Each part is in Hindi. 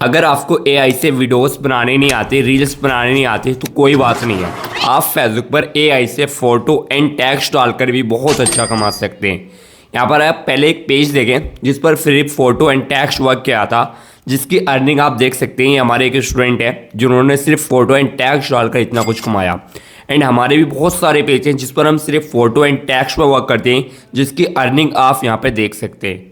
अगर आपको एआई से वीडियोस बनाने नहीं आते, रील्स बनाने नहीं आते तो कोई बात नहीं है, आप फेसबुक पर एआई से फ़ोटो एंड टेक्स्ट डालकर भी बहुत अच्छा कमा सकते हैं। यहाँ पर आप पहले एक पेज देखें जिस पर सिर्फ फ़ोटो एंड टेक्स्ट वर्क किया था, जिसकी अर्निंग आप देख सकते हैं। हमारे एक स्टूडेंट है जिन्होंने सिर्फ फ़ोटो एंड टेक्स्ट डालकर इतना कुछ कमाया। एंड हमारे भी बहुत सारे पेज हैं जिस पर हम सिर्फ फ़ोटो एंड टेक्स्ट पर वर्क करते हैं, जिसकी अर्निंग आप यहाँ पर देख सकते हैं।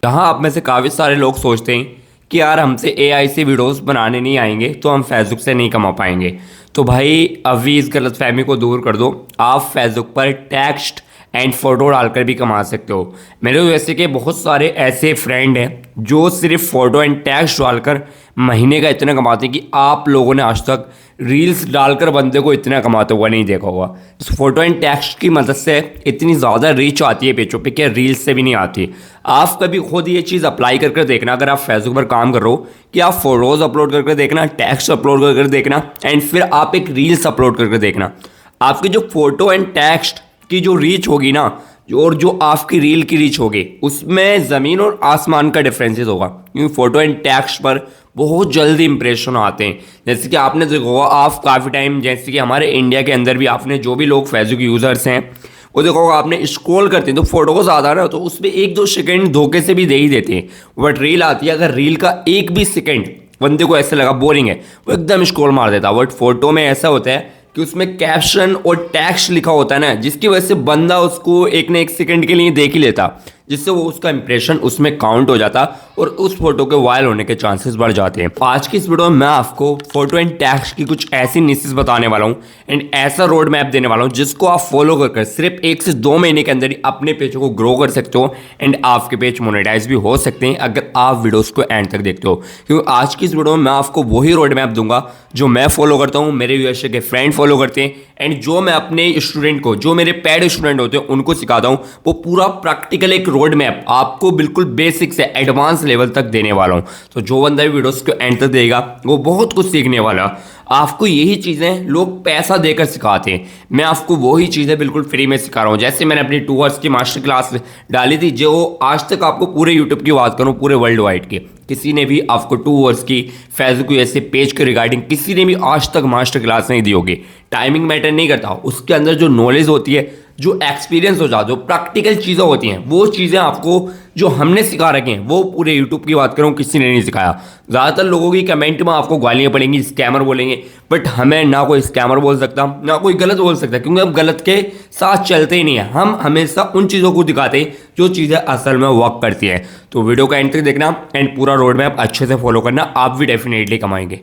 यहाँ आप में से काफ़ी सारे लोग सोचते हैं कि यार हमसे एआई से वीडियोस बनाने नहीं आएंगे तो हम फेसबुक से नहीं कमा पाएंगे। तो भाई अभी इस गलतफहमी को दूर कर दो, आप फेसबुक पर टेक्स्ट एंड फोटो डालकर भी कमा सकते हो। मेरे वैसे के बहुत सारे ऐसे फ्रेंड हैं जो सिर्फ फ़ोटो एंड टेक्स्ट डालकर महीने का इतना कमाते हैं कि आप लोगों ने आज तक रील्स डालकर बंदे को इतना कमाते हुआ नहीं देखा होगा। इस फोटो एंड टेक्स्ट की मदद से इतनी ज़्यादा रीच आती है पेजों पे कि रील्स से भी नहीं आती। आप कभी खुद ये चीज़ अप्लाई करके देखना, अगर आप फेसबुक पर काम कर रहे हो, कि आप फोटोज़ अपलोड करके देखना, टेक्स्ट अपलोड करके देखना एंड फिर आप एक रील्स अपलोड करके देखना। आपकी जो फोटो एंड टेक्स्ट की जो रीच होगी ना, और जो आपकी रील की रीच होगी, उसमें ज़मीन और आसमान का डिफरेंसेस होगा। क्योंकि फ़ोटो एंड टेक्स्ट पर बहुत जल्दी इंप्रेशन आते हैं। जैसे कि आपने देखा होगा, आप काफ़ी टाइम, जैसे कि हमारे इंडिया के अंदर भी आपने जो भी लोग फेसबुक यूज़र्स हैं वो देखो आपने स्क्रॉल करते हैं तो फोटो को ज़्यादा ना, तो उसमें एक दो सेकंड धोखे से भी दे ही देते हैं। बट रील आती है, अगर रील का एक भी सेकंड बंदे को ऐसे लगा बोरिंग है, वो एकदम स्क्रॉल मार देता। बट फोटो में ऐसा होता है कि उसमें कैप्शन और टेक्स्ट लिखा होता है ना, जिसकी वजह से बंदा उसको एक न एक सेकंड के लिए देख ही लेता, जिससे वो उसका इंप्रेशन उसमें काउंट हो जाता और उस फोटो के वायरल होने के चांसेस बढ़ जाते हैं। आज की इस वीडियो में मैं आपको फोटो एंड टेक्स्ट की कुछ ऐसी निशेस बताने वाला हूँ एंड ऐसा रोड मैप देने वाला हूँ जिसको आप फॉलो कर सिर्फ 1 से 2 महीने के अंदर ही अपने पेज को ग्रो कर सकते हो एंड आपके पेज मोनेटाइज भी हो सकते हैं अगर आप वीडियोस को एंड तक देखते हो। क्योंकि आज की इस वीडियो में मैं आपको वही रोड मैप दूंगा जो मैं फॉलो करता हूँ, मेरे यूएसए के फ्रेंड फॉलो करते हैं एंड जो मैं अपने स्टूडेंट को, जो मेरे पेड स्टूडेंट होते हैं उनको सिखाता हूँ, वो पूरा प्रैक्टिकल एक रोड मैप आपको बिल्कुल बेसिक से एडवांस लेवल तक देने वाला हूँ। तो जो बंदा भी वीडियोस को एंड तक देगा वो बहुत कुछ सीखने वाला। आपको यही चीज़ें लोग पैसा देकर सिखाते हैं, मैं आपको वही चीज़ें बिल्कुल फ्री में सिखा रहा हूँ। जैसे मैंने अपनी 2 आवर्स की मास्टर क्लास डाली थी, जो आज तक आपको पूरे यूट्यूब की बात करूँ, पूरे वर्ल्ड वाइड की, किसी ने भी आपको 2 आवर्स की फेसबुक ऐसे पेज के रिगार्डिंग किसी ने भी आज तक मास्टर क्लास नहीं दी होगी। टाइमिंग मैटर नहीं करता, उसके अंदर जो नॉलेज होती है, जो एक्सपीरियंस हो जाता, जो प्रैक्टिकल चीज़ें होती हैं, वो चीज़ें आपको जो हमने सिखा रखी हैं, वो पूरे यूट्यूब की बात करूँ किसी ने नहीं सिखाया। ज़्यादातर लोगों की कमेंट में आपको गालियाँ पड़ेंगी, स्कैमर बोलेंगे, बट हमें ना कोई स्कैमर बोल सकता, ना कोई गलत बोल सकता, क्योंकि हम गलत के साथ चलते ही नहीं है। हम हमेशा उन चीज़ों को दिखाते हैं जो चीज़ें असल में वर्क करती हैं। तो वीडियो का एंड तक देखना एंड पूरा रोड मैप अच्छे से फॉलो करना, आप भी डेफिनेटली कमाएंगे।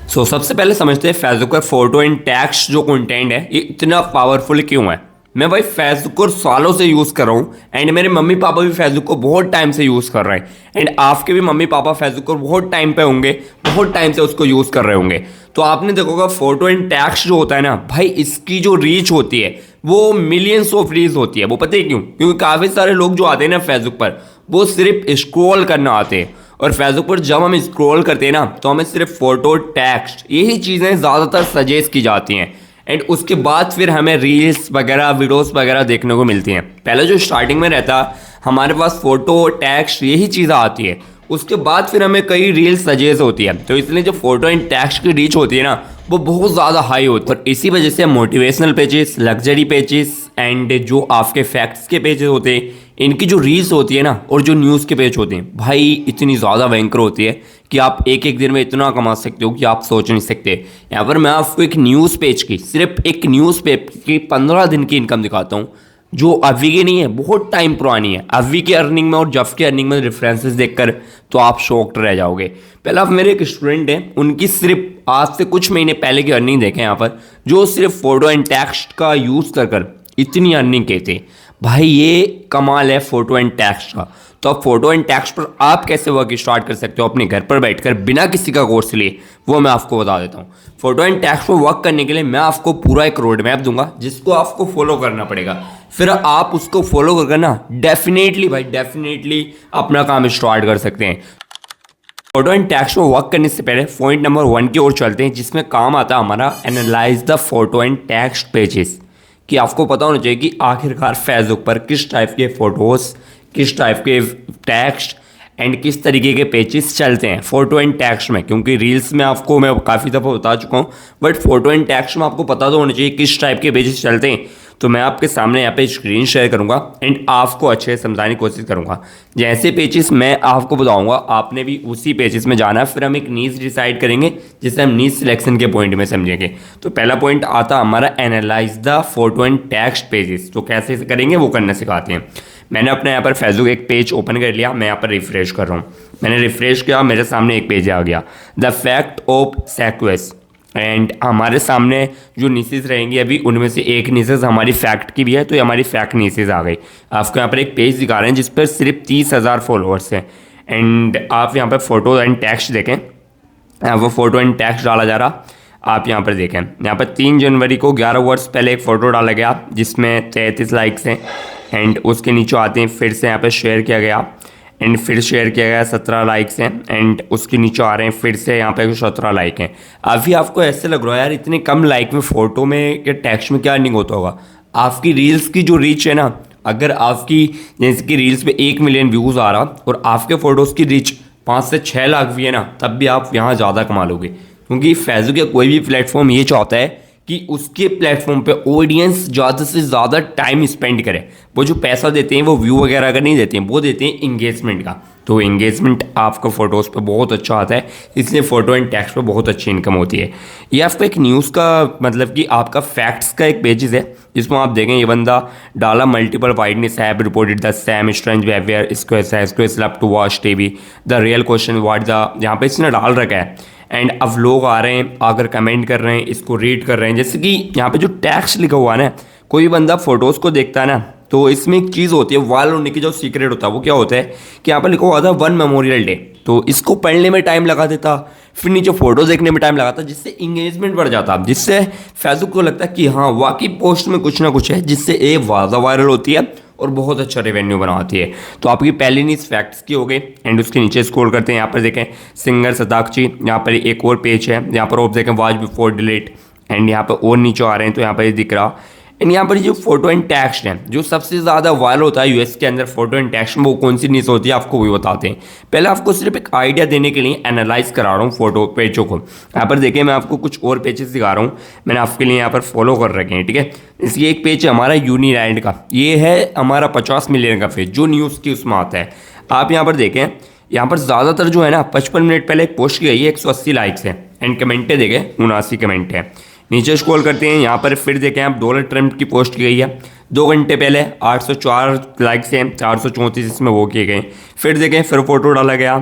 सबसे पहले समझते हैं फेसबुक पर फोटो एंड टेक्स्ट जो कंटेंट है ये इतना पावरफुल क्यों है। मैं भाई फेसबुक को सालों से यूज़ कर रहा हूँ एंड मेरे मम्मी पापा भी फेसबुक को बहुत टाइम से यूज़ कर रहे हैं एंड आपके भी मम्मी पापा फेसबुक को बहुत टाइम पे होंगे, बहुत टाइम से उसको यूज़ कर रहे होंगे। तो आपने देखोगा फोटो एंड टेक्स्ट जो होता है ना भाई, इसकी जो रीच होती है वो मिलियंस ऑफ रीच होती है। वो पता है क्यों? क्योंकि काफ़ी सारे लोग जो आते हैं ना फेसबुक पर, वो सिर्फ स्क्रॉल करना आते हैं और फेसबुक पर जब हम स्क्रॉल करते हैं ना तो हमें सिर्फ फोटो टेक्स्ट यही चीज़ें ज़्यादातर सजेस्ट की जाती हैं एंड उसके बाद फिर हमें रील्स वगैरह वीडियोस वगैरह देखने को मिलती हैं। पहले जो स्टार्टिंग में रहता हमारे पास फोटो टेक्स्ट यही चीज़ें आती है, उसके बाद फिर हमें कई रील्स सजेस्ट होती है। तो इसलिए जो फोटो एंड टेक्स्ट की रीच होती है ना वो बहुत ज़्यादा हाई होती है और इसी वजह से motivational pages, luxury pages and जो आपके फैक्ट्स के पेजेस होते हैं, इनकी जो रील्स होती है ना और जो न्यूज़ के पेज होते हैं भाई इतनी ज़्यादा भयंकर होती है कि आप एक एक दिन में इतना कमा सकते हो कि आप सोच नहीं सकते। यहाँ पर मैं आपको एक न्यूज़ पेज की, सिर्फ एक न्यूज़ पेज की 15 दिन की इनकम दिखाता हूँ, जो अभी की नहीं है, बहुत टाइम पुरानी है। अभी की अर्निंग में और जब की अर्निंग में डिफरेंसेस देखकर तो आप शॉक्ड रह जाओगे। पहले आप मेरे एक स्टूडेंट हैं, उनकी सिर्फ आज से कुछ महीने पहले की अर्निंग देखें यहाँ पर, जो सिर्फ फोटो एंड टेक्स्ट का यूज़ कर इतनी अर्निंग कहते हैं। भाई ये कमाल है फोटो एंड टेक्स्ट का। तो अब फोटो एंड टेक्स्ट पर आप कैसे वर्क स्टार्ट कर सकते हो अपने घर पर बैठकर बिना किसी का कोर्स लिए, वो मैं आपको बता देता हूँ। फोटो एंड टेक्स्ट पर वर्क करने के लिए मैं आपको पूरा एक रोड मैप दूंगा जिसको आपको फॉलो करना पड़ेगा। फिर आप उसको फॉलो करके ना डेफिनेटली भाई डेफिनेटली अपना काम स्टार्ट कर सकते हैं। फोटो एंड टेक्स्ट में वर्क करने से पहले पॉइंट नंबर 1 की ओर चलते हैं, जिसमें काम आता है हमारा analyse the photo and text pages. कि आपको पता होना चाहिए कि आखिरकार फेसबुक पर किस टाइप के फ़ोटोज़, किस टाइप के टेक्स्ट एंड किस तरीके के पेजेस चलते हैं फोटो एंड टेक्स्ट में, क्योंकि रील्स में आपको मैं काफ़ी दफ़ा बता चुका हूँ, बट फोटो एंड टेक्स्ट में आपको पता तो होना चाहिए किस टाइप के पेजेस चलते हैं। तो मैं आपके सामने यहाँ पे स्क्रीन शेयर करूँगा एंड आपको अच्छे से समझाने की कोशिश करूँगा। जैसे पेजेस मैं आपको बताऊँगा आपने भी उसी पेजेस में जाना है, फिर हम एक नीच डिसाइड करेंगे जिससे हम नीच सिलेक्शन के पॉइंट में समझेंगे। तो पहला पॉइंट आता हमारा analyse the photo and text pages. तो कैसे करेंगे वो करना सिखाते हैं। मैंने अपने यहाँ पर फेसबुक एक पेज ओपन कर लिया, मैं यहाँ पर रिफ्रेश कर रहा हूँ। मैंने रिफ्रेश किया, मेरे सामने एक पेज आ गया, द फैक्ट ऑफ सेक्वेस। एंड हमारे सामने जो नीसेस रहेंगी अभी उनमें से एक नीसेस हमारी फैक्ट की भी है, तो ये हमारी फैक्ट नीसेस आ गई। आपको यहाँ पर एक पेज दिखा रहे हैं जिस पर सिर्फ 30,000 फॉलोअर्स हैं। एंड आप यहाँ पर फोटो एंड टेक्स्ट देखें, वो फोटो एंड टेक्स्ट डाला जा रहा। आप यहाँ पर देखें, यहाँ पर 3 जनवरी को 11 वर्ष पहले एक फ़ोटो डाला गया जिसमें 33 लाइक्स हैं। एंड उसके नीचे आते हैं, फिर से यहाँ पर शेयर किया गया एंड फिर शेयर किया गया, 17 लाइक्स हैं। एंड उसके नीचे आ रहे हैं, फिर से यहाँ पे 17 लाइक हैं। अभी आपको ऐसे लग रहा है यार इतने कम लाइक में फ़ोटो में या टेक्स्ट में क्या अर्निंग होता होगा। आपकी रील्स की जो रीच है ना, अगर आपकी जैसे कि रील्स पे 1 मिलियन व्यूज़ आ रहा और आपके फ़ोटोज़ की रीच 5 से 6 लाख भी है ना, तब भी आप यहाँ ज़्यादा कमा लोगे। क्योंकि फेसबुक या कोई भी प्लेटफॉर्म ये चाहता है कि उसके प्लेटफॉर्म पे ऑडियंस ज़्यादा से ज़्यादा टाइम स्पेंड करे। वो जो पैसा देते हैं वो व्यू वगैरह का नहीं देते हैं, वो देते हैं इंगेजमेंट का। तो इंगेजमेंट आपको फ़ोटोज़ पे बहुत अच्छा आता है, इसलिए फ़ोटो एंड टेक्स्ट पे बहुत अच्छी इनकम होती है। ये आपको एक न्यूज़ का मतलब कि आपका फैक्ट्स का एक पेजेस है जिसमें आप देखें ये बंदा डाला multiple witnesses have reported the same strange behaviour square slap to watch TV the real question what the, यहाँ पे इसने डाल रखा है। एंड अब लोग आ रहे हैं, आकर कमेंट कर रहे हैं, इसको रीड कर रहे हैं। जैसे कि यहाँ पे जो टेक्स्ट लिखा हुआ है ना, कोई बंदा फोटोज़ को देखता है ना, तो इसमें एक चीज़ होती है वायरल होने की जो सीक्रेट होता है वो क्या होता है कि यहाँ पर लिखा हुआ था 1 मेमोरियल डे। तो इसको पढ़ने में टाइम लगा देता, फिर नीचे फोटो देखने में टाइम लगाता, जिससे इंगेजमेंट बढ़ जाता, जिससे फेसबुक को लगता है कि हाँ वाकई पोस्ट में कुछ ना कुछ है, जिससे ये ज़्यादा वायरल होती है और बहुत अच्छा रेवेन्यू बनाती है। तो आपकी पहली न्यूज़ फैक्ट्स की हो गई। एंड उसके नीचे स्क्रॉल करते हैं, यहाँ पर देखें सिंगर सदाकची, यहाँ पर एक और पेज है, यहाँ पर आप देखें वॉच बिफोर डिलीट। एंड यहाँ पर और नीचे आ रहे हैं तो यहाँ पर ये दिख रहा। एंड यहाँ पर जो फोटो एंड टेक्स्ट है जो सबसे ज़्यादा वायरल होता है यूएस के अंदर फोटो एंड टेक्स्ट में, वो कौन सी न्यूज़ होती है आपको वही बताते हैं। पहले आपको सिर्फ एक आइडिया देने के लिए एनालाइज करा रहा हूँ फोटो पेजों को। यहाँ पर देखिए मैं आपको कुछ और पेजेस दिखा रहा हूँ, मैंने आपके लिए यहाँ पर फॉलो कर रखे हैं, ठीक है। इसलिए एक पेज है हमारा यूनिलैंड का, ये है हमारा 50 मिलियन का पेज जो न्यूज़ की उसमें आता है। आप यहाँ पर देखें, यहाँ पर ज़्यादातर जो है ना 55 मिनट पहले एक पोस्ट की गई है, 180 लाइक्स है। एंड कमेंटें देखें 79 कमेंट है। नीचे स्क्रॉल करते हैं, यहाँ पर फिर देखें आप डोनाल्ड ट्रंप की पोस्ट की गई है 2 घंटे पहले, 804 लाइक्स हैं, 434 इसमें वो किए गए। फिर देखें फिर फोटो डाला गया।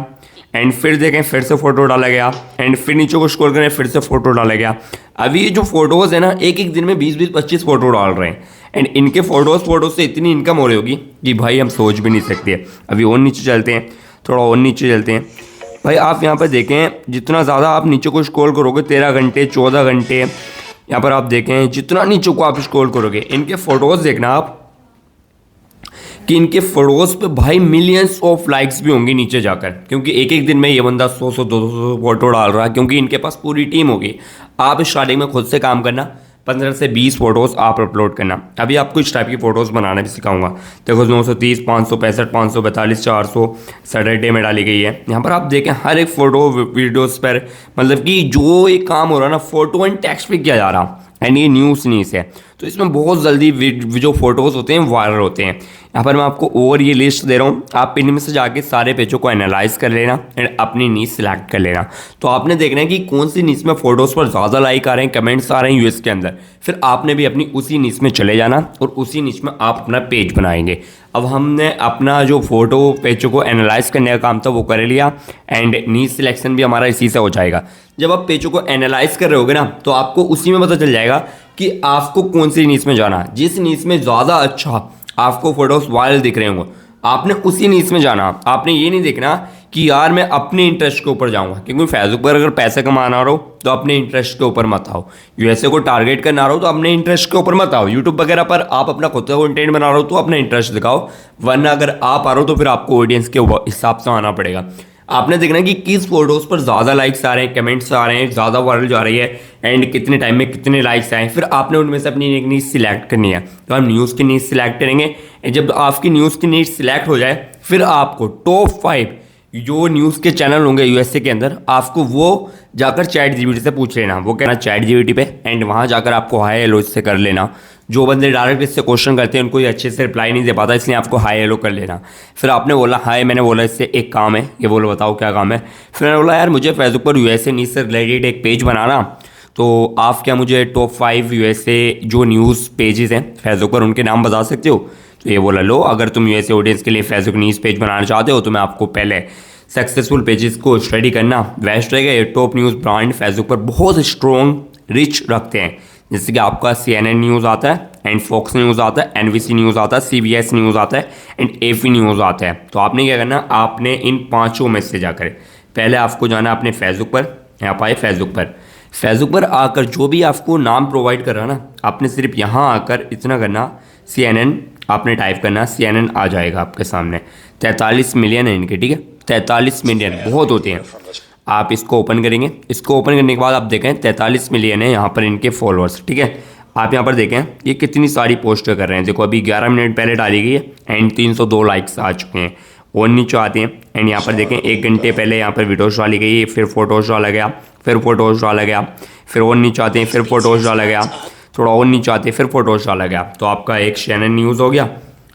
एंड फिर देखें फिर से फोटो डाला गया। एंड फिर नीचे को स्क्रॉल करें, फिर से फोटो डाला गया। अभी ये जो फोटोज़ है ना, एक एक दिन में 20-20, 25 फोटो डाल रहे हैं। एंड इनके फोटोज़ से इतनी इनकम हो रही होगी कि भाई हम सोच भी नहीं सकते। अभी और नीचे चलते हैं, थोड़ा और नीचे चलते हैं भाई। आप यहाँ पर देखें जितना ज़्यादा आप नीचे को स्क्रॉल करोगे 13 घंटे 14 घंटे, यहाँ पर आप देखें जितना नीचे को आप स्क्रॉल करोगे इनके फ़ोटोज़ देखना आप कि इनके फ़ोटोज़ पे भाई मिलियंस ऑफ लाइक्स भी होंगी नीचे जाकर, क्योंकि एक एक दिन में ये बंदा 100-100 200 फोटो डाल रहा है, क्योंकि इनके पास पूरी टीम होगी। आप स्टार्टिंग में खुद से काम करना, 15 से 20 फोटोज़ आप अपलोड करना। अभी आपको इस टाइप की फ़ोटोज़ बनाना भी सिखाऊंगा। देखो 930, 565, 542, 400 सैटरडे में डाली गई है। यहाँ पर आप देखें हर एक फ़ोटो वीडियोज़ पर मतलब कि जो एक काम हो रहा है ना फ़ोटो एंड टेक्स्ट पे किया जा रहा। एंड ये न्यूज़ है, तो इसमें बहुत जल्दी जो फोटोज़ होते हैं वायरल होते हैं। यहाँ पर मैं आपको और ये लिस्ट दे रहा हूँ, आप इनमें से जाके सारे पेजों को एनालाइज कर लेना एंड अपनी नीच सिलेक्ट कर लेना। तो आपने देखना है कि कौन सी नीच में फ़ोटोज़ पर ज़्यादा लाइक आ रहे हैं, कमेंट्स आ रहे हैं यूएस के अंदर। फिर आपने भी अपनी उसी नीच में चले जाना और उसी नीच में आप अपना पेज बनाएंगे। अब हमने अपना जो फोटो पेजों को एनालाइज करने का काम था वो कर लिया एंड नीच सिलेक्शन भी हमारा इसी से हो जाएगा। जब आप पेजों को एनालाइज कर रहे होगे ना, तो आपको उसी में पता चल जाएगा कि आपको कौन सी नीच में जाना है। जिस नीच में ज़्यादा अच्छा आपको फोटोज वायरल दिख रहे होंगे आपने उसी नीच में जाना। आपने ये नहीं देखना कि यार मैं अपने इंटरेस्ट के ऊपर जाऊंगा, क्योंकि फेसबुक पर अगर पैसे कमाना रहो तो अपने इंटरेस्ट के ऊपर मत आओ। यूएसए को टारगेट करना रहो तो अपने इंटरेस्ट के ऊपर मत आओ। यूट्यूब वगैरह पर आप अपना खुद का कंटेंट बना रहे हो तो अपना इंटरेस्ट दिखाओ, वरना अगर आप आ रहे हो तो फिर आपको ऑडियंस के हिसाब से आना पड़ेगा। आपने देखना है कि किस फोटोज़ पर ज़्यादा लाइक्स आ रहे हैं, कमेंट्स आ रहे हैं, ज़्यादा वायरल जा रही है एंड कितने टाइम में कितने लाइक्स आए। फिर आपने उनमें से अपनी एक नीच सिलेक्ट करनी है। तो हम न्यूज़ की नीच सिलेक्ट करेंगे। जब आपकी न्यूज़ की नीच सिलेक्ट हो जाए फिर आपको टॉप 5 जो न्यूज़ के चैनल होंगे यूएसए के अंदर, आपको वो जाकर चैट जीपीटी से पूछ लेना, वो कहना चैट जीपीटी पे, एंड वहाँ जाकर आपको हाई हेलो इससे कर लेना। जो बंदे डायरेक्ट इससे क्वेश्चन करते हैं उनको ये अच्छे से रिप्लाई नहीं दे पाता, इसलिए आपको हाई हेलो कर लेना। फिर आपने बोला हाय, मैंने बोला इससे एक काम है, ये बोलो बताओ क्या काम है। फिर मैंने बोला यार मुझे फेसबुक पर यूएसए न्यूज़ से रिलेटेड एक पेज बनाना, तो आप क्या मुझे टॉप 5 यूएसए जो न्यूज़ पेजेस हैं फेसबुक पर उनके नाम बता सकते हो। तो ये बोला लो, अगर तुम यूएसए ऑडियंस के लिए फेसबुक न्यूज़ पेज बनाना चाहते हो तो मैं आपको पहले सक्सेसफुल पेजेस को स्टडी करना बेस्ट रहेगा। ये टॉप न्यूज़ ब्रांड फेसबुक पर बहुत स्ट्रॉन्ग रिच रखते हैं, जैसे कि आपका CNN न्यूज़ आता है, एंड फॉक्स न्यूज़ आता है, NBC न्यूज़ आता है, CBS न्यूज़ आता है, एंड AP न्यूज़ आता है। तो आपने क्या करना, आपने इन पाँचों में से जाकर पहले आपको जाना अपने फेसबुक पर, यहाँ पाए फेसबुक पर आकर जो भी आपको नाम प्रोवाइड कर रहा ना, आपने सिर्फ यहाँ आकर इतना करना, CNN आपने टाइप करना, CNN आ जाएगा आपके सामने। 43 मिलियन है इनके, ठीक है, 43 मिलियन बहुत होते हैं। आप इसको ओपन करेंगे, इसको ओपन करने के बाद आप देखें 43 मिलियन है यहाँ पर इनके फॉलोअर्स, ठीक है। आप यहाँ पर देखें ये कितनी सारी पोस्ट कर रहे हैं, देखो अभी 11 मिनट पहले डाली गई है एंड 302 लाइक्स आ चुके हैं। और नीचे आते हैं एंड यहाँ पर देखें 1 घंटे पहले यहाँ पर वीडियोस डाली गई है, फिर फोटोज डाला गया, फिर फोटोज डाला गया, फिर और नीचे आते हैं, फिर फोटोज डाला गया, थोड़ा और नीचे आते हैं, फिर फोटोज डाला गया। तो आपका एक CNN न्यूज़ हो गया।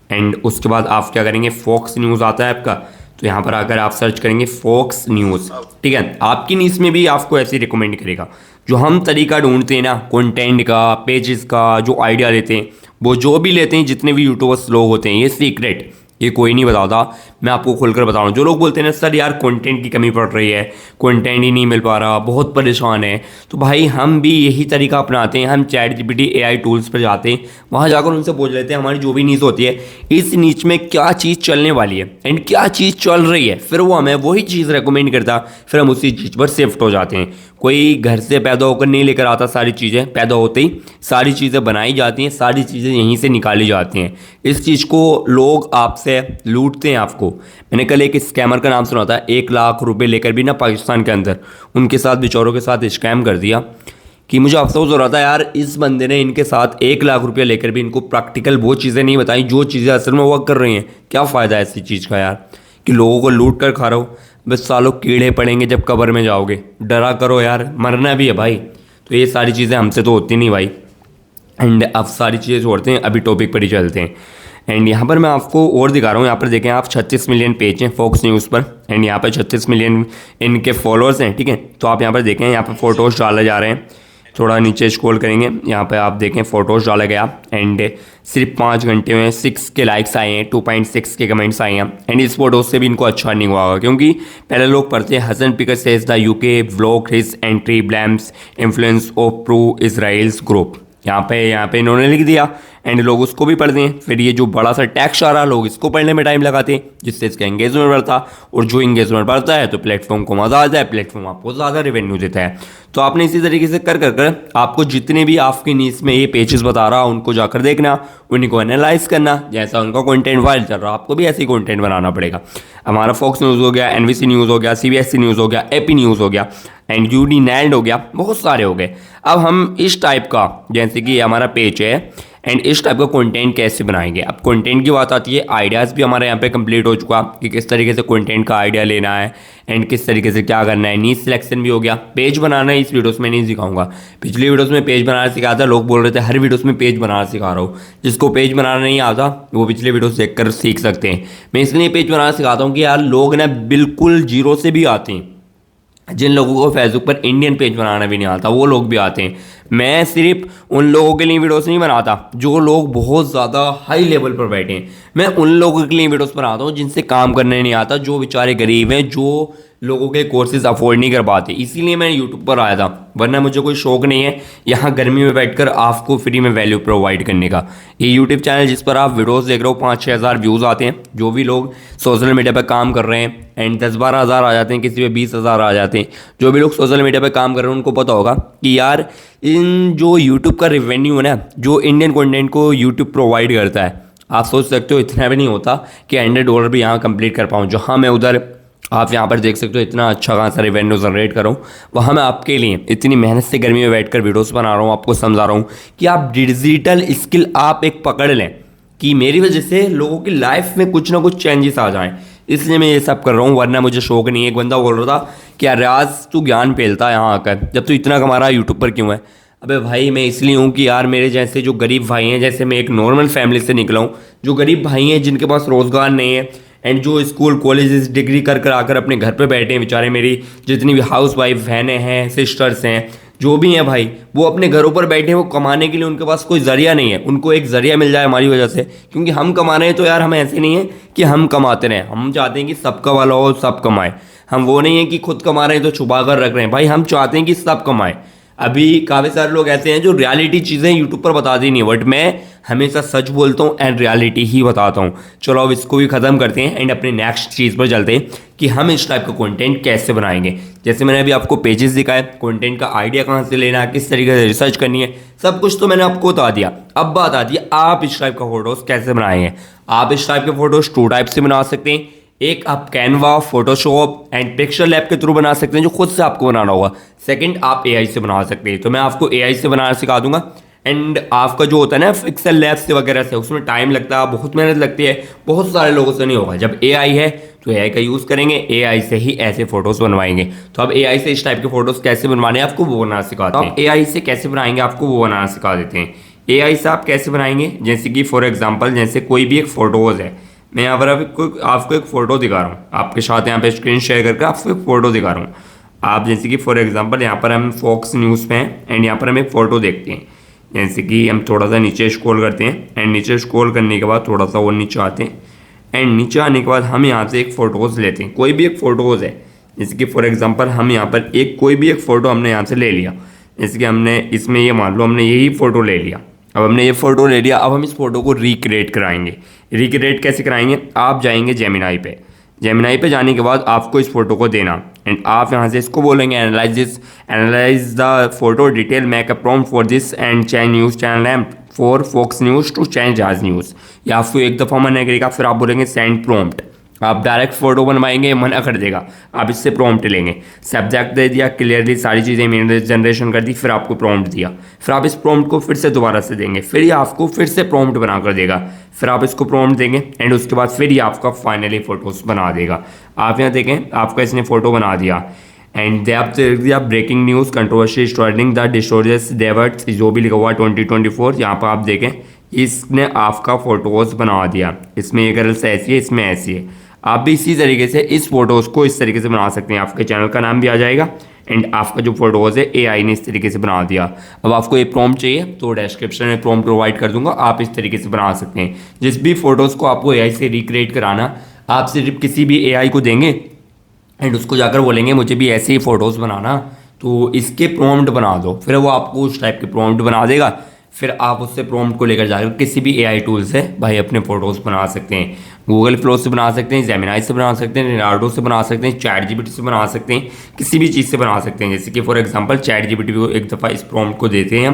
एंड उसके बाद आप क्या करेंगे, फॉक्स न्यूज़ आता है आपका, तो यहाँ पर आकर आप सर्च करेंगे फॉक्स न्यूज़, ठीक है। आपकी न्यूज़ में भी आपको ऐसे रिकमेंड करेगा। जो हम तरीका ढूंढते हैं ना कंटेंट का, पेजेस का, जो आइडिया लेते हैं, वो जो भी लेते हैं जितने भी यूट्यूबर्स लोग होते हैं, ये सीक्रेट ये कोई नहीं बताता, मैं आपको खुलकर बता रहा हूँ। जो लोग बोलते हैं ना सर यार कंटेंट की कमी पड़ रही है, कंटेंट ही नहीं मिल पा रहा, बहुत परेशान है, तो भाई हम भी यही तरीका अपनाते हैं। हम चैट जीपीटी AI टूल्स पर जाते हैं, वहाँ जाकर उनसे पूछ लेते हैं हमारी जो भी नीच होती है, इस नीच में क्या चीज़ चलने वाली है एंड क्या चीज़ चल रही है, फिर वो हमें वही चीज़ रिकमेंड करता, फिर हम उसी चीज़ पर शिफ्ट हो जाते हैं। कोई घर से पैदा होकर नहीं लेकर आता, सारी चीज़ें पैदा होते ही सारी चीज़ें बनाई जाती हैं, सारी चीज़ें यहीं से निकाली जाती हैं। इस चीज़ को लोग आपसे लूटते हैं आपको। मैंने कल एक स्कैमर का नाम सुना था, 1 लाख रुपए लेकर भी ना पाकिस्तान के अंदर उनके साथ बेचारों के साथ स्कैम कर दिया, कि मुझे अफसोस हो रहा था यार इस बंदे ने इनके साथ 1 लाख रुपये लेकर भी इनको प्रैक्टिकल वो चीज़ें नहीं बताई जो चीज़ें असल में वर्क कर रही हैं। क्या फ़ायदा है ऐसी चीज़ का यार, कि लोगों को लूट कर खा रहे हो, बस सालों कीड़े पड़ेंगे जब कब्र में जाओगे। डरा करो यार, मरना भी है भाई। तो ये सारी चीज़ें हमसे तो होती नहीं भाई। एंड अब सारी चीज़ें छोड़ते हैं, अभी टॉपिक पर ही चलते हैं। एंड यहाँ पर मैं आपको और दिखा रहा हूँ, यहाँ पर देखें आप 36 मिलियन पेज हैं फॉक्स न्यूज़ पर, एंड यहाँ पर 36 मिलियन इनके फॉलोअर्स हैं, ठीक है। तो आप यहाँ पर देखें, यहाँ पर फोटोज़ डाले जा रहे हैं, थोड़ा नीचे स्क्रॉल करेंगे, यहाँ पे आप देखें फ़ोटोज़ डाला गया, एंड सिर्फ 5 घंटे में 6 के लाइक्स आए हैं, 2.6 के कमेंट्स आए हैं। एंड इस फोटोज़ से भी इनको अच्छा नहीं हुआ होगा, क्योंकि पहले लोग पढ़ते हैं Hasan Piker says the UK vlog his entry blames influence of pro Israel's group. यहाँ पे इन्होंने लिख दिया एंड लोग उसको भी पढ़ते हैं। फिर ये जो बड़ा सा टैक्स आ रहा, लोग इसको पढ़ने में टाइम लगाते हैं, जिससे इसका एंगेजमेंट बढ़ता, और जो एंगेजमेंट बढ़ता है तो प्लेटफॉर्म को मज़ा आता है, प्लेटफॉर्म आपको ज़्यादा रेवेन्यू देता है। तो आपने इसी तरीके से कर आपको जितने भी आपकी नीड्स में ये पेजेस बता रहा, उनको जाकर देखना, उन्हीं को एनालाइज करना, जैसा उनका कंटेंट वायरल चल रहा आपको भी ऐसे ही कंटेंट बनाना पड़ेगा। हमारा फॉक्स न्यूज़ हो गया, NBC न्यूज़ हो गया, CBS न्यूज़ हो गया, AP न्यूज़ हो गया, एंड UD नैल्ड हो गया, बहुत सारे हो गए। अब हम इस टाइप का, जैसे कि हमारा पेज है, एंड इस टाइप का कंटेंट कैसे बनाएंगे। अब कंटेंट की बात आती है, आइडियाज़ भी हमारे यहाँ पे कंप्लीट हो चुका कि किस तरीके से कंटेंट का आइडिया लेना है एंड किस तरीके से क्या करना है। नीड सिलेक्शन भी हो गया। पेज बनाना इस वीडियोस में नहीं सिखाऊंगा, पिछली वीडियोस में पेज बनाना सिखाया था, लोग बोल रहे थे हर वीडियोस में पेज बनाना सिखा रहा हूँ। जिसको पेज बनाना नहीं आता वो पिछले वीडियोस देखकर सीख सकते हैं। मैं इसलिए पेज बनाना सिखाता हूँ कि यार लोग ना बिल्कुल जीरो से भी आते हैं, जिन लोगों को फेसबुक पर इंडियन पेज बनाना भी नहीं आता वो लोग भी आते हैं। मैं सिर्फ उन लोगों के लिए वीडियोस नहीं बनाता जो लोग बहुत ज़्यादा हाई लेवल पर बैठे हैं, मैं उन लोगों के लिए वीडियोस बनाता हूँ जिनसे काम करने नहीं आता, जो बेचारे गरीब हैं, जो लोगों के कोर्सेज अफोर्ड नहीं कर पाते। इसीलिए मैं यूट्यूब पर आया था, वरना मुझे कोई शौक नहीं है यहाँ गर्मी में बैठकर आपको फ्री में वैल्यू प्रोवाइड करने का। ये यूट्यूब चैनल जिस पर आप वीडियोस देख रहे हो 5-6 हज़ार व्यूज़ आते हैं, जो भी लोग सोशल मीडिया पर काम कर रहे हैं, एंड 10-12 हज़ार आ जाते हैं, किसी पे 20 हज़ार आ जाते हैं। जो भी लोग सोशल मीडिया पर काम कर रहे हैं उनको पता होगा कि यार इन जो यूट्यूब का रेवेन्यू है ना, जो इंडियन कंटेंट को यूट्यूब प्रोवाइड करता है, आप सोच सकते हो इतना भी नहीं होता कि $100 भी यहाँ कंप्लीट कर पाऊँ। जहाँ मैं उधर आप यहाँ पर देख सकते हो इतना अच्छा खासा रेवेन्यू जनरेट कर रहा हूँ, वहाँ मैं आपके लिए इतनी मेहनत से गर्मी में बैठकर वीडियोस बना रहा हूँ, आपको समझा रहा हूँ कि आप डिजिटल स्किल आप एक पकड़ लें कि मेरी वजह से लोगों की लाइफ में कुछ ना कुछ चेंजेस आ जाएं। इसलिए मैं ये सब कर रहा हूँ, वरना मुझे शौक नहीं है। एक बंदा बोल रहा था कि यार रियाज तू ज्ञान फैलता है यहाँ आकर, जब तू इतना कमा रहा है यूट्यूब पर क्यों है। अबे भाई मैं इसलिए हूँ कि यार मेरे जैसे जो गरीब भाई हैं, जैसे मैं एक नॉर्मल फैमिली से निकला हूँ, जो गरीब भाई हैं जिनके पास रोज़गार नहीं है एंड जो स्कूल कॉलेज डिग्री कर कर आकर अपने घर पे बैठे हैं बेचारे, मेरी जितनी भी हाउस वाइफ बहनें हैं, सिस्टर्स हैं, जो भी हैं भाई, वो अपने घरों पर बैठे हैं। वो कमाने के लिए उनके पास कोई जरिया नहीं है, उनको एक जरिया मिल जाए हमारी वजह से, क्योंकि हम कमा रहे हैं। तो यार हम ऐसे नहीं है कि हम कमाते रहें, हम चाहते हैं कि सबका वाला हो, सब कमाए। हम वो नहीं है कि खुद कमा रहे हैं तो छुपा कर रख रहे हैं भाई, हम चाहते हैं कि सब कमाए। अभी काफ़ी सारे लोग ऐसे हैं जो रियलिटी चीज़ें यूट्यूब पर बताते नहीं है, बट मैं हमेशा सच बोलता हूँ एंड रियलिटी ही बताता हूँ। चलो अब इसको भी ख़त्म करते हैं एंड अपने नेक्स्ट चीज़ पर चलते हैं कि हम इस टाइप का कंटेंट कैसे बनाएंगे। जैसे मैंने अभी आपको पेजेस दिखाए, कंटेंट का आइडिया कहाँ से लेना है, किस तरीके से रिसर्च करनी है, सब कुछ तो मैंने आपको बता दिया। अब बात आती है आप इस टाइप का फोटोज़ कैसे बनाएंगे। आप इस टाइप के फोटोज़ 2 टाइप से बना सकते हैं। एक आप Canva, Photoshop and picture lab के थ्रू बना सकते हैं, जो खुद से आपको बनाना होगा। सेकंड आप एआई से बना सकते हैं, तो मैं आपको एआई से बनाना सिखा दूंगा। एंड आपका जो होता है ना पिक्सल लैब से वगैरह से, उसमें टाइम लगता है, बहुत मेहनत लगती है, बहुत सारे लोगों से नहीं होगा। जब एआई है तो एआई का यूज़ करेंगे, एआई से ही ऐसे फोटोज़ बनवाएंगे। तो अब एआई से इस टाइप के फोटोज़ कैसे बनवाने हैं आपको वो बनाना सिखाते हैं। एआई से कैसे बनाएंगे आपको वो बनाना सिखा देते हैं। एआई से आप कैसे बनाएंगे, जैसे कि फॉर एग्जाम्पल जैसे कोई भी एक फ़ोटोज़ है, मैं यहाँ पर आपको एक फ़ोटो दिखा रहा हूँ, आपके साथ यहाँ पे स्क्रीन शेयर करके आपको एक फ़ोटो दिखा रहा हूँ। आप जैसे कि फॉर एग्जांपल यहाँ पर हम फॉक्स न्यूज़ पे हैं एंड यहाँ पर हम एक फ़ोटो देखते हैं। जैसे कि हम थोड़ा सा नीचे स्क्रॉल करते हैं एंड नीचे स्क्रॉल करने के बाद थोड़ा सा और नीचे आते हैं एंड नीचे आने के बाद हम यहाँ से एक फ़ोटोज़ लेते हैं, कोई भी एक फ़ोटोज़ है। जैसे कि फॉर एग्जांपल हम यहाँ पर कोई भी एक फ़ोटो हमने यहाँ से ले लिया, जैसे कि हमने इसमें ये मान लो हमने यही फ़ोटो ले लिया। अब हमने ये फ़ोटो ले लिया, अब हम इस फ़ोटो को रिक्रिएट कराएंगे। रिक्रिएट कैसे कराएंगे, आप जाएंगे जेमिनाई पे, जेमिनाई पे जाने के बाद आपको इस फोटो को देना एंड आप यहाँ से इसको बोलेंगे analyse the photo detail, make a prompt for this and change news channel name for Fox news to change Aaj news. या आपको एक दफ़ा मना करेगा, फिर आप बोलेंगे सेंड प्रॉम्प्ट। आप डायरेक्ट फोटो बनवाएंगे, मना कर देगा, आप इससे प्रॉम्प्ट लेंगे। सब्जेक्ट दे दिया, क्लियरली सारी चीज़ें मैंने जनरेशन कर दी, फिर आपको प्रॉम्प्ट दिया, फिर आप इस प्रॉम्प्ट को फिर से दोबारा से देंगे, फिर ये आपको फिर से प्रॉम्प्ट बना कर देगा, फिर आप इसको प्रॉम्प्ट देंगे एंड उसके बाद फिर ये आपका फाइनली फ़ोटोज़ बना देगा। आप यहाँ देखें, आपका इसने फ़ोटो बना दिया एंड दे आप देख दिया breaking news controversy starting the disastrous diverts, जो भी लिखा हुआ 2024, यहाँ पर आप देखें इसने आपका फ़ोटोज़ बना दिया। इसमें ये गर्ल्स ऐसी है, इसमें ऐसी है। आप भी इसी तरीके से इस फोटोज़ को इस तरीके से बना सकते हैं, आपके चैनल का नाम भी आ जाएगा एंड आपका जो फोटोज़ है एआई ने इस तरीके से बना दिया। अब आपको ये प्रॉम्प्ट चाहिए तो डिस्क्रिप्शन में प्रॉम्प्ट प्रोवाइड कर दूंगा, आप इस तरीके से बना सकते हैं। जिस भी फोटोज़ को आपको एआई से रिक्रिएट कराना, आप सिर्फ किसी भी एआई को देंगे एंड उसको जाकर बोलेंगे मुझे भी ऐसे ही फ़ोटोज़ बनाना, तो इसके प्रॉम्प्ट बना दो, फिर वो आपको उस टाइप के प्रॉम्प्ट बना देगा। फिर आप उससे प्रॉम्प्ट को लेकर जाकर किसी भी एआई टूल से भाई अपने फ़ोटोज़ बना सकते हैं। गूगल फ्लो से बना सकते हैं, जेमिनाई से बना सकते हैं, लिनार्डो से बना सकते हैं, चैट जीपीटी से बना सकते हैं, किसी भी चीज़ से बना सकते हैं। जैसे कि फॉर एग्जांपल चैट जीपीटी को एक दफ़ा इस प्रॉम्प्ट को देते हैं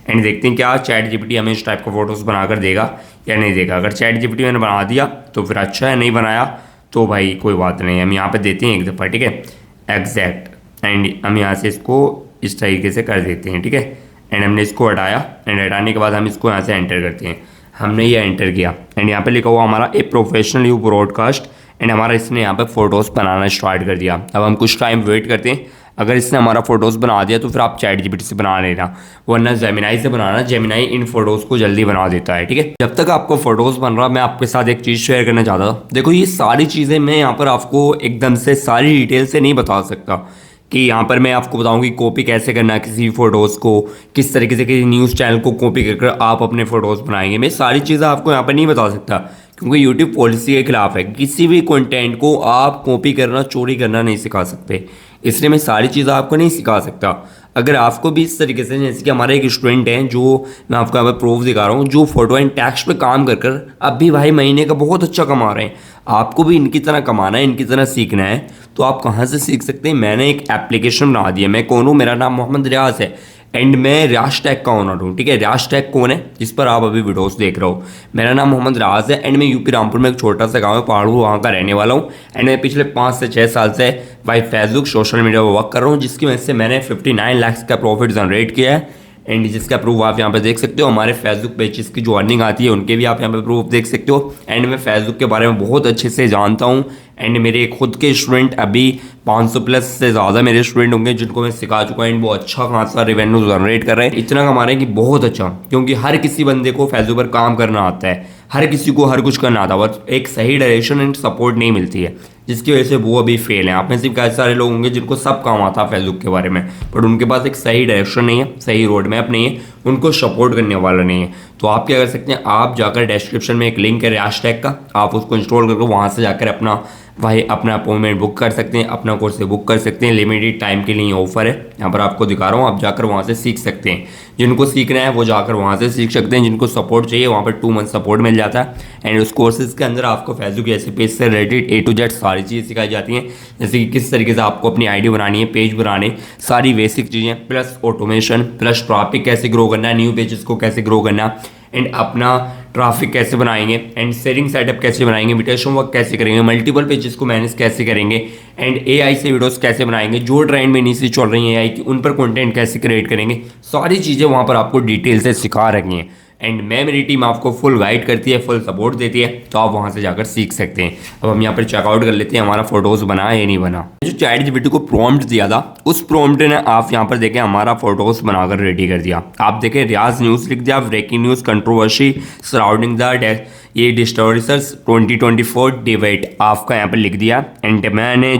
एंड देखते हैं क्या चैट जीपीटी हमें इस टाइप का फ़ोटोज़ बनाकर देगा या नहीं देगा। अगर चैट जीपीटी मैंने बना दिया तो फिर अच्छा है, नहीं बनाया तो भाई कोई बात नहीं, हम यहाँ पर देते हैं एक दफ़ा, ठीक है, एग्जैक्ट एंड हम यहाँ से इसको इस तरीके से कर देते हैं, ठीक है। एंड हमने इसको हटाया एंड हटाने के बाद हम इसको यहाँ से एंटर करते हैं। हमने ये एंटर किया एंड यहाँ पे लिखा हुआ हमारा a professional you broadcast and हमारा इसने यहाँ पे फ़ोटोज़ बनाना स्टार्ट कर दिया। अब हम कुछ टाइम वेट करते हैं, अगर इसने हमारा फ़ोटोज़ बना दिया तो फिर आप चैट जीपीटी से बना लेना, वरना जेमिनाई से बनाना, जेमिनाई इन फ़ोटोज़ को जल्दी बना देता है, ठीक है। जब तक आपको फ़ोटोज़ बन रहा, मैं आपके साथ एक चीज़ शेयर करना चाहता था। देखो ये सारी चीज़ें मैं यहाँ पर आपको एकदम से सारी डिटेल से नहीं बता सकता कि यहाँ पर मैं आपको बताऊँ कि कॉपी कैसे करना है किसी भी फ़ोटोज़ को, किस तरीके से किसी न्यूज़ चैनल को कॉपी कर आप अपने फ़ोटोज़ बनाएंगे। मैं सारी चीज़ें आपको यहाँ पर नहीं बता सकता क्योंकि यूट्यूब पॉलिसी के खिलाफ है, किसी भी कंटेंट को आप कॉपी करना, चोरी करना नहीं सिखा सकते, इसलिए मैं सारी चीज़ें आपको नहीं सिखा सकता। अगर आपको भी इस तरीके से, जैसे कि हमारे एक स्टूडेंट हैं जो मैं आपको यहाँ पर प्रूफ दिखा रहा हूँ, जो फोटो एंड टेक्स्ट पे काम कर कर अब भी भाई महीने का बहुत अच्छा कमा रहे हैं। आपको भी इनकी तरह कमाना है, इनकी तरह सीखना है तो आप कहाँ से सीख सकते हैं। मैंने एक एप्लीकेशन बना दी है, मैं कौन हूँ, मेरा नाम मोहम्मद रियाज है एंड मैं रियाज टेक का ओनर हूँ, ठीक है। रियाज टेक कौन है जिस पर आप अभी वीडियोस देख रहे हो, मेरा नाम मोहम्मद रियाज है एंड मैं यूपी रामपुर में एक छोटा सा गाँव है पहाड़ू, वहाँ का रहने वाला हूँ एंड मैं पिछले 5 से 6 साल से भाई फेसबुक सोशल मीडिया पर वर्क कर रहा हूँ, जिसकी वजह से मैंने 59 लाख का प्रॉफिट जनरेट किया है एंड जिसका प्रूफ आप यहाँ पे देख सकते हो। हमारे फेसबुक पेजेस की जो अर्निंग आती है उनके भी आप यहाँ पे प्रूफ देख सकते हो एंड मैं फेसबुक के बारे में बहुत अच्छे से जानता हूँ एंड मेरे खुद के स्टूडेंट अभी 500 प्लस से ज़्यादा मेरे स्टूडेंट होंगे जिनको मैं सिखा चुका हूँ एंड वो अच्छा खासा रेवेन्यू जनरेट कर रहे हैं। इतना कमा रहे हैं कि बहुत अच्छा, क्योंकि हर किसी बंदे को फेसबुक पर काम करना आता है, हर किसी को हर कुछ करना आता है, बस एक सही डायरेक्शन एंड सपोर्ट नहीं मिलती है, जिसकी वजह से वो अभी फेल हैं। आप में सिर्फ काफ़ी सारे लोग होंगे जिनको सब काम आता है फेसबुक के बारे में, बट उनके पास एक सही डायरेक्शन नहीं है, सही रोड मैप नहीं है, उनको सपोर्ट करने वाला नहीं है। तो आप क्या कर सकते हैं, आप जाकर डिस्क्रिप्शन में एक लिंक है रैशटैग का, आप उसको इंस्टॉल करके वहाँ से जाकर अपना अपॉइंटमेंट बुक कर सकते हैं, अपना कोर्स बुक कर सकते हैं। लिमिटेड टाइम के लिए ऑफर है, यहाँ पर आपको दिखा रहा हूँ, आप जाकर वहाँ से सीख सकते हैं। जिनको सीखना है वो जाकर वहाँ से सीख सकते हैं, जिनको सपोर्ट चाहिए वहाँ पर 2 मंथ सपोर्ट मिल जाता है। एंड उस कोर्सेज के अंदर आपको फेसबुक ऐसे पेज से रिलेटेड A to Z सारी चीज़ें सिखाई जाती हैं, जैसे कि किस तरीके से आपको अपनी आईडी बनानी है, पेज बनाने, सारी बेसिक चीज़ें, प्लस ऑटोमेशन, प्लस ट्रैफिक कैसे ग्रो करना है, न्यू पेजेस को कैसे ग्रो करना, एंड अपना ट्रैफिक कैसे बनाएंगे, एंड शेयरिंग सेटअप कैसे बनाएंगे, म्यूटेशन वर्क कैसे करेंगे, मल्टीपल पेजेस को मैनेज कैसे करेंगे, एंड AI से वीडियोस कैसे बनाएंगे, जो ट्रेंड में नीचे चल रही हैं AI की, उन पर कंटेंट कैसे क्रिएट करेंगे, सारी चीज़ें वहाँ पर आपको डिटेल से सिखा रखी हैं। एंड मेरी टीम आपको फुल गाइड करती है, फुल सपोर्ट देती है, तो आप वहाँ से जाकर सीख सकते हैं। अब हम यहाँ पर चेकआउट कर लेते हैं हमारा फोटोज़ बना या नहीं बना। जो ChatGPT को प्रॉम्प्ट दिया था, उस प्रॉम्प्ट ने आप यहाँ पर देखें हमारा फोटोज़ बनाकर रेडी कर दिया। आप देखें रियाज न्यूज़ लिख दिया, breaking news controversy surrounding the ये डिस्टोरिसर्स 2024 डिबेट आपका यहाँ पर लिख दिया। एंड मैंने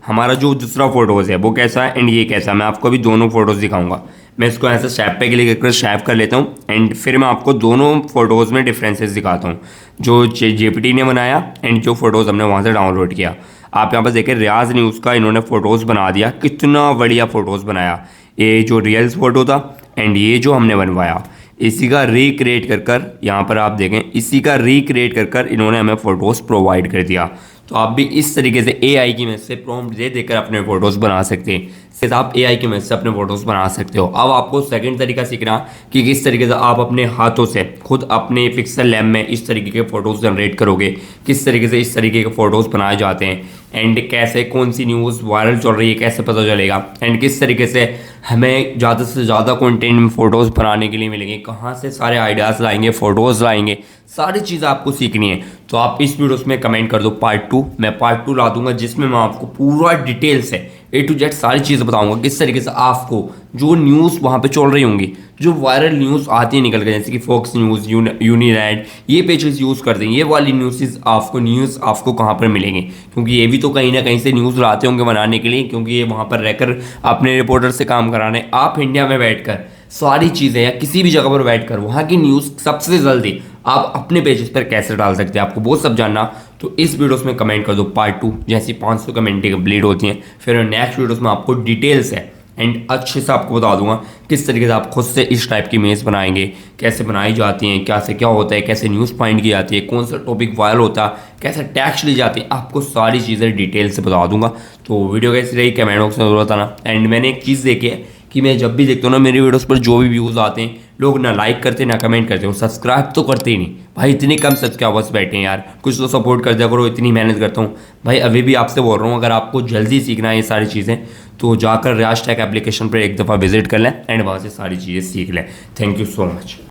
हमारा जो दूसरा फोटोज़ है वो कैसा है एंड ये कैसा है, मैं आपको अभी दोनों फोटोज़ दिखाऊंगा। मैं इसको ऐसे शैप पे क्लिक करके शैप कर लेता हूँ एंड फिर मैं आपको दोनों फोटोज़ में डिफरेंसेस दिखाता हूँ, जो GPT ने बनाया एंड जो फोटोज़ हमने वहाँ से डाउनलोड किया। आप यहाँ पर देखें रियाज न्यूज़ का इन्होंने फ़ोटोज़ बना दिया, कितना बढ़िया फ़ोटोज़ बनाया। ये जो रियल्स फ़ोटो था एंड ये जो हमने बनवाया, इसी का रिक्रिएट कर यहाँ पर आप देखें, इसी का रिक्रिएट कर इन्होंने हमें फ़ोटोज़ प्रोवाइड कर दिया। तो आप भी इस तरीके से AI की मदद से प्रॉम्प्ट दे देकर अपने फ़ोटोज़ बना सकते हैं। इससे आप AI की मदद से अपने फ़ोटोज़ बना सकते हो। अब आपको सेकंड तरीका सीखना कि किस तरीके से आप अपने हाथों से खुद अपने पिक्सल लैब में इस तरीके के फ़ोटोज़ जनरेट करोगे, किस तरीके से इस तरीके के फ़ोटोज़ बनाए जाते हैं, एंड कैसे कौन सी न्यूज़ वायरल चल रही है कैसे पता चलेगा, एंड किस तरीके से हमें ज़्यादा से ज़्यादा कंटेंट में फ़ोटोज़ बनाने के लिए मिलेंगे, कहाँ से सारे आइडियाज़ लाएंगे, फ़ोटोज़ लाएंगे, सारी चीज़ें आपको सीखनी है। तो आप इस वीडियोस में कमेंट कर दो पार्ट 2, मैं पार्ट 2 ला दूंगा जिसमें मैं आपको पूरा डिटेल से A to Z सारी चीज़ें बताऊंगा, किस तरीके से आपको जो न्यूज़ वहाँ पे चल रही होंगी, जो वायरल न्यूज़ आती है निकल के, जैसे कि फॉक्स न्यूज़, यूनिरैड, ये पेजेस यूज़ करते हैं, ये वाली न्यूज़ आपको कहाँ पर मिलेंगे, क्योंकि ये भी तो कहीं ना कहीं से न्यूज़ लाते होंगे बनाने के लिए, क्योंकि ये वहाँ पर रहकर अपने रिपोर्टर से काम कराने, आप इंडिया में बैठकर सारी चीज़ें या किसी भी जगह पर बैठकर वहाँ की न्यूज़ सबसे जल्दी आप अपने पेजेस पर कैसे डाल सकते हैं, आपको वो सब जानना। तो इस वीडियोस में कमेंट कर दो पार्ट 2, जैसी 500 कमेंटें कंप्लीट होती हैं, फिर नेक्स्ट वीडियोस में आपको डिटेल्स है एंड अच्छे से आपको बता दूंगा किस तरीके से आप खुद से इस टाइप की इमेज बनाएंगे, कैसे बनाई जाती हैं, क्या से क्या होता है, कैसे न्यूज़ पॉइंट की जाती है, कौन सा टॉपिक वायरल होता है, कैसे टैक्स ली जाती है, आपको सारी चीज़ें डिटेल से बता दूंगा। तो वीडियो कैसी रही कमेंट बॉक्स में जरूर बताना। एंड मैंने एक चीज़ देखी है कि मैं जब भी देखता हूँ ना मेरी वीडियोस पर जो भी व्यूज़ आते हैं, लोग ना लाइक करते ना कमेंट करते, और सब्सक्राइब तो करते ही नहीं भाई। इतनी कम सब्सक्राइबर्स बैठे हैं यार, कुछ तो सपोर्ट कर दिया करो, इतनी मेहनत करता हूँ भाई। अभी भी आपसे बोल रहा हूँ, अगर आपको जल्दी सीखना है ये सारी चीज़ें तो जाकर रैशटैग एप्लीकेशन पर एक दफ़ा विजिट कर लें एंड वहाँ से सारी चीज़ें सीख लें। Thank you so much.